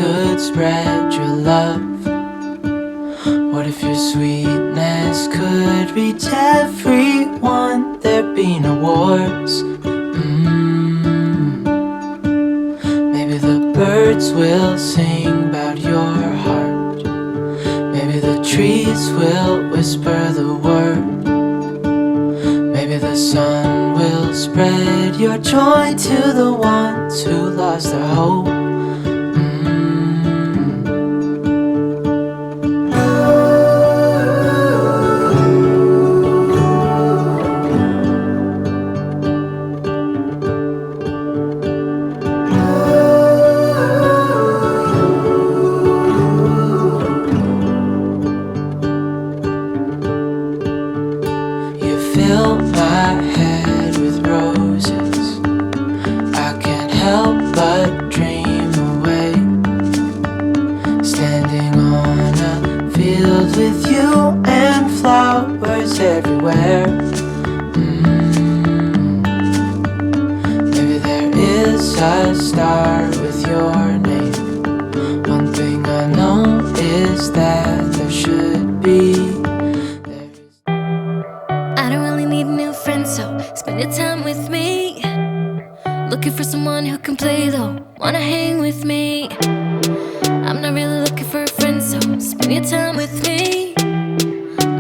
could spread your love? What if your sweetness could reach everyone? There'd be no wars. Maybe the birds will sing about your heart. Maybe the trees will whisper the word. Maybe the sun will spread your joy to the ones who lost their hope. Fill my head with roses. I can't help but dream away, standing on a field with you and flowers everywhere. Maybe there is a star with your name. One thing I know is that there should be. So spend your time with me. Looking for someone who can play though, wanna hang with me. I'm not really looking for a friend, so spend your time with me.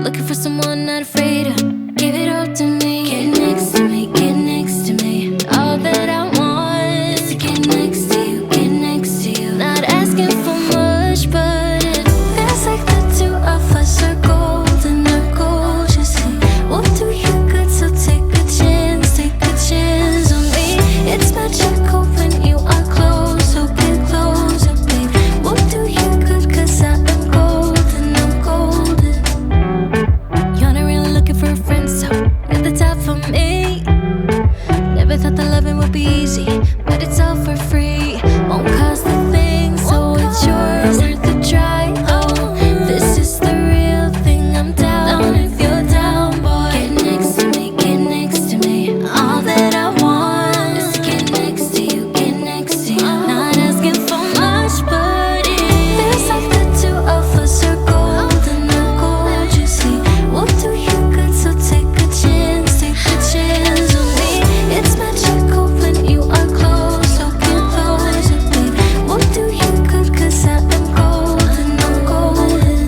Looking for someone not afraid to give it all to me. Get next to me, get next to me. All that I want is to get next to you, get next to you. Not asking for much, but it feels like the two of us are golden, are gold. You see, we'll do you good, so take a chance on me. It's magical when you are close, so get closer, babe. We'll do you good, cause I am golden, I'm golden. You're not really looking for a friend, so you're the top for me. Never thought that loving would be easy, but it's all for free. Won't cost a thing, so it's yours, worth a try. Oh, this is the real thing, I'm down if you're down, boy. Get next to me, get next to me. All that I want is to get next to you, get next to you. Not asking for much, but it feels like the two of us are golden, are gold. You see, we'll do you good, so take a chance on me. It's magical when you are close, so get closer, babe. We'll do you good, cause I am golden, I'm golden.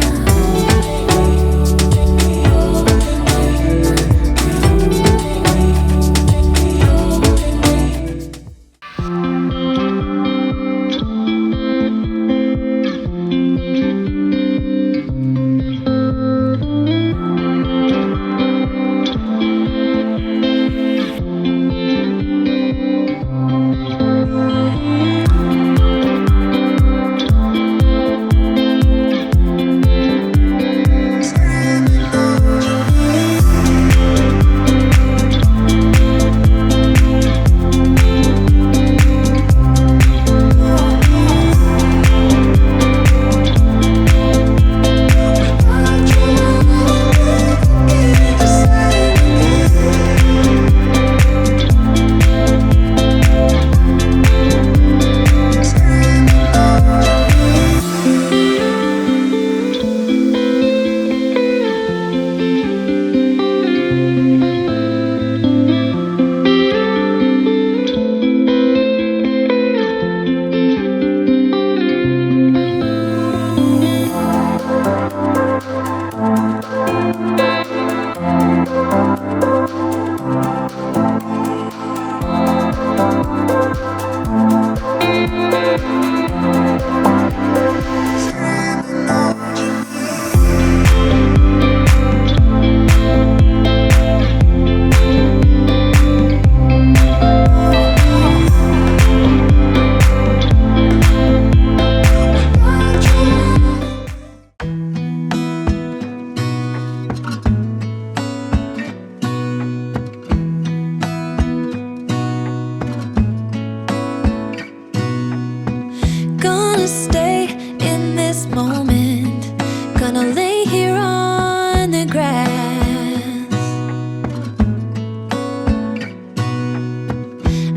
Gonna stay in this moment. Gonna lay here on the grass.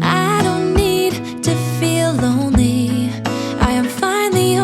I don't need to feel lonely. I am finally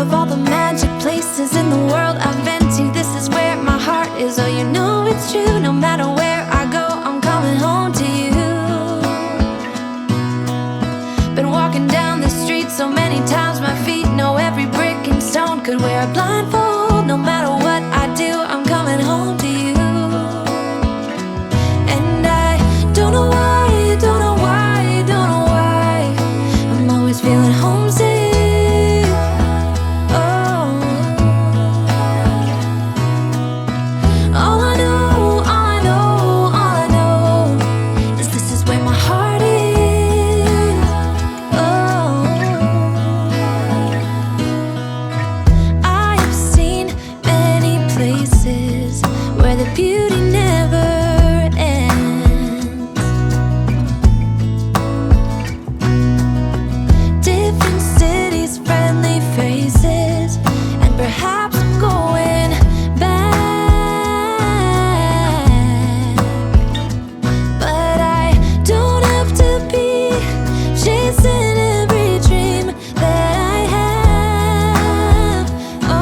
Of all the magic places in the world I've been to, this is where my heart is. Oh, you know it's true. No matter where I go, I'm coming home to you. Been walking down the street so many times, my feet know every brick and stone. Could wear a blindfold. No matter what I do, I'm coming home to you. And I don't know why, don't know why, don't know why I'm always feeling homesick. Beauty never ends. Different cities, friendly faces, and perhaps I'm going back. But I don't have to be chasing every dream that I have. Oh.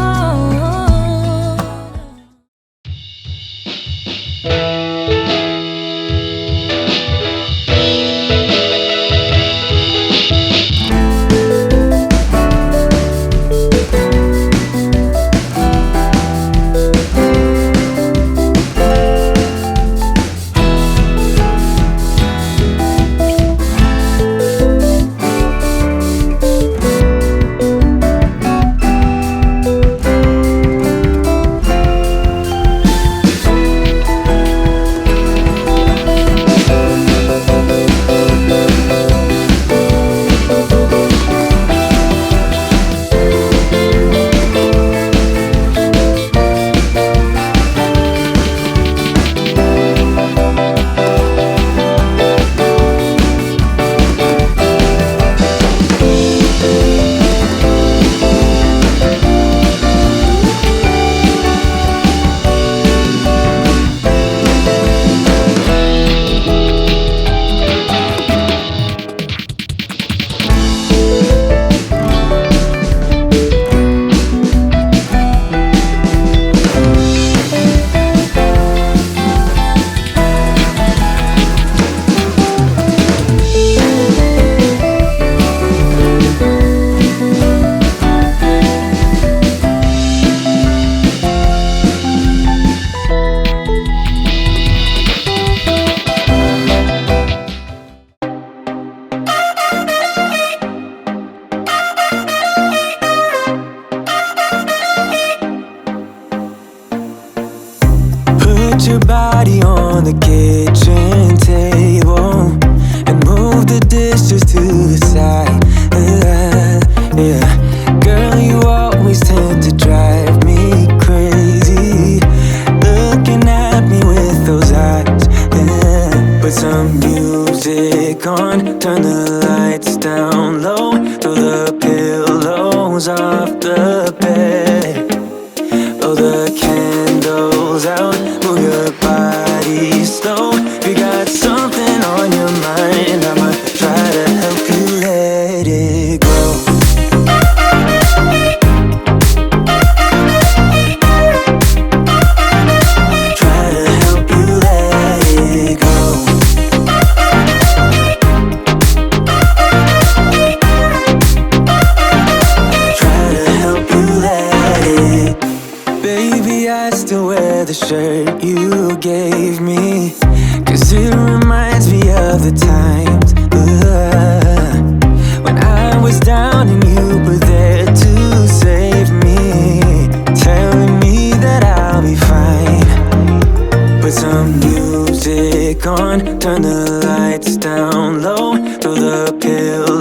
Put your body on the kitchen table and move the dishes to the side. Yeah. Girl, you always tend to drive me crazy, looking at me with those eyes. Yeah. Put some music on, turn the lights down low, throw the pillows off the bed, blow the candles out, move your body slow. If you got something on your mind, I'ma try to help you let it go. Try to help you let it go. Try to help you let it. Baby, I still wear the shirt you gave me, 'cause it reminds me of the times when I was down and you were there to save me, telling me that I'll be fine. Put some music on, turn the lights down low, throw the pillows